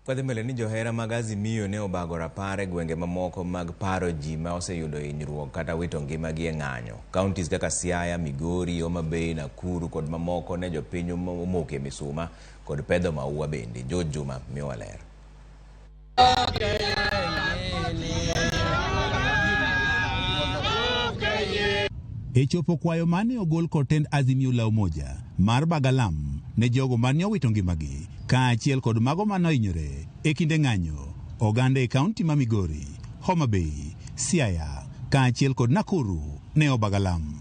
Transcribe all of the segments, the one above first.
Kwadhi mbele ni johera mag Azimio ne obago rapar e gwenge mamoko mag paro ji ma oseyudo hinyruok kata wito ngimagi e ng'anyo. Kaontis kaka Siaya, Migori, Homa Bay, Nakuru kod mamoko ne jopiny omoke misuma kod pedho maua bende. Juma miyowa ler. E chopo kwayo mane ogol kotend Azimio la Umoja mar Bagalam ne jogo mane owito ngimagi kaachiel kod mago manohinyore e kinde ng'anyo, oganda e kaunti ma Migori, Homa Bay, Siaya kaachiel kod Nakuru ne obagalam.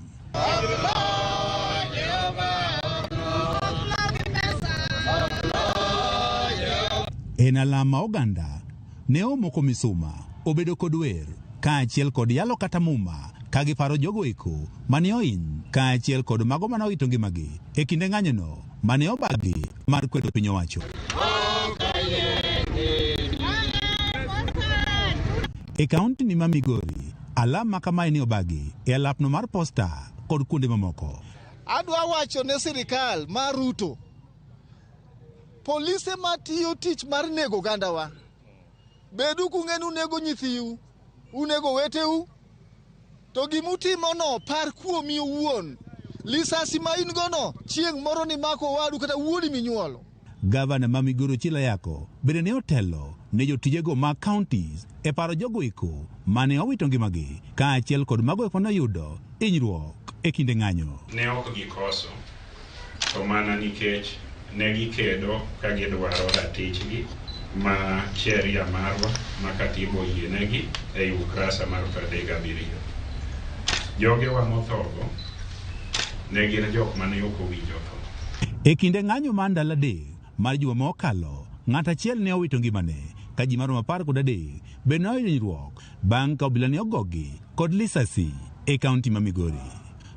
En alama oganda ne omoko misuma, obedo kod wer kaachiel kod yalo kata muma kagi paro jogo eko mane ohiny kaachiel kod mago mane owito ngimagi e kinde ng'anyono mane obagi mar kwedo piny owacho. E kaunti ni ma Migori, alama kamae ni obagi e alapno mar posta kod kuonde mamoko. Adwa wacho ne sirikal mar Ruto, polise matiyo tich mar nego ogandawa, bedu kung'enu unego nyithiu, unego weteu, to gimutimono par kuomi owuon. Lisasi ma in gono chieng' moro ni mako wadu kata wuodi minyuolo. Gavana ma Migori Chila Yako bende ne otelo ne jotijego mag Kaontis e paro jogo eko mane owito ngimagi kaachiel kod mago eko noyudo hinyruok e kinde ng'anyo. Ne ok gikoso, to mana nikech ne gikedo ka gidwaro ratichgi ma sheria marwa ma katiba oyienegi e ukurasa mar 37. Jogewa mothogo ne gin jok mane ok owinjo tho. E kinde ng'anyo mar ndalo adek mar juma mokalo, ng'at achiel ne owito ngimane ka ji maromo 13 be noyudo hinyruok bang' ka obila ne ogogi kod lisasi e kaunti ma Migori.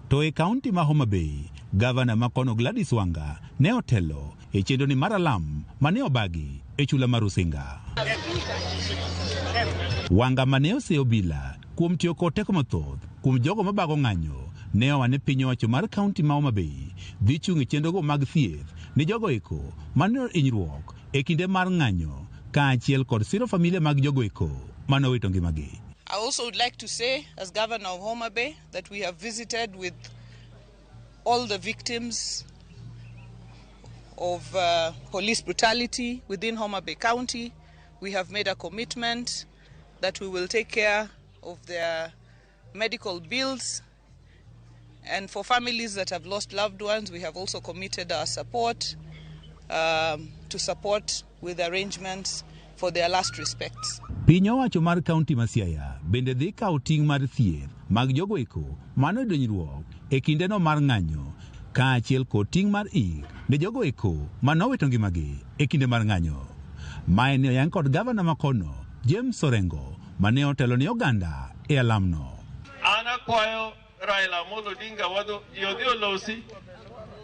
To e kaunti ma Homa Bay, gavana ma kono Gladys Wanga ne otelo e chenro ni mar alam mane obagi e chula mar Usinga. Wanga mane ose obila kuom tiyo kod teko mathoth kuom jogo mabago ng'anyo ne owane piny owacho mar kaunti ma Homa Bay dhi chung' e chenrogo mag thieth ni jogo eko mane hinyruok e kinde mar ng'anyo kaachiel kod siro familia mag jogo eko mane owito ngimagi. I also would like to say, as Governor of Homa Bay, that we have visited with all the victims of police brutality within Homa Bay County. We have made a commitment that we will take care of their medical bills. And for families that have lost loved ones, we have also committed our support to support with arrangements for their last respects. Piny owacho mar kaunti ma Siaya bende dhi kawo ting' mar thieth mag jogo eko mane oyudo hinyruok e kindeno mar ng'anyo kaachiel kod ting' mar ik ne jogo eko mane owito ngimagi e kinde mar ng'anyo. Mae ne oyang kod gavana ma kono James Orengo mane otelo ni oganda e alamno. An akwayo Raila Amolo Odinga wadho jodhi olosi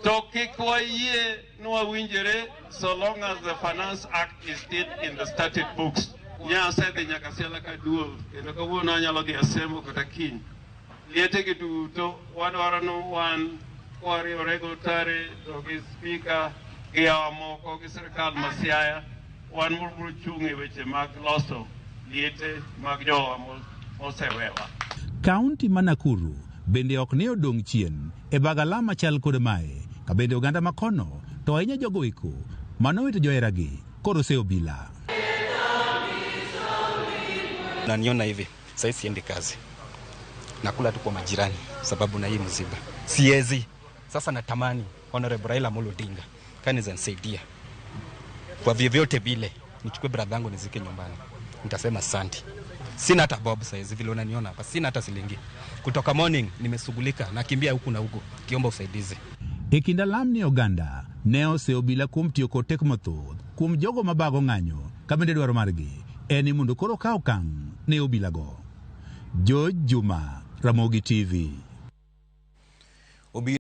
to kik wayie nwawinjore so long as the Finance Act is still in the statute books. Nyasedhi nyaka Siala ka duol kendo kawuono anyalo dhi Asembo kata kiny. Lietegi duto wadwaro wan kwariwore gotare to gi spika gi hawa moko gi sirikal ma Siaya wan mobiro chung' e weche mag loso liete mag jowa mosewewa. Kaunti ma Nakuru bende ok ne odong' chien e Bagalam machal kod mae ka bende oganda ma kono to ahinya jogo eko mane owito joheragi koro ose obila. Naniona hivi, sasa siendi kazi. Nakula tu kwa majirani sababu na hii mziba. Siezi. Sasa natamani Honorable Raila Amolo Odinga kanisa nisaidia. Kwa vyovyote vile nichukue brother yangu nizike nyumbani. Nitasema asante. Sina hata bob saizi vile unaniona hapa. Sina hata silingi. Kutoka morning nimesugulika nakimbia huku na huko kiomba usaidizi. E kinda lam ni oganda ne ose obila kuom tiyo kod teko mathoth kuom jogo mabago ng'anyo ka bende dwaro margi eni mondo koro kaw okang' ne obilago. Juma, Ramogi TV.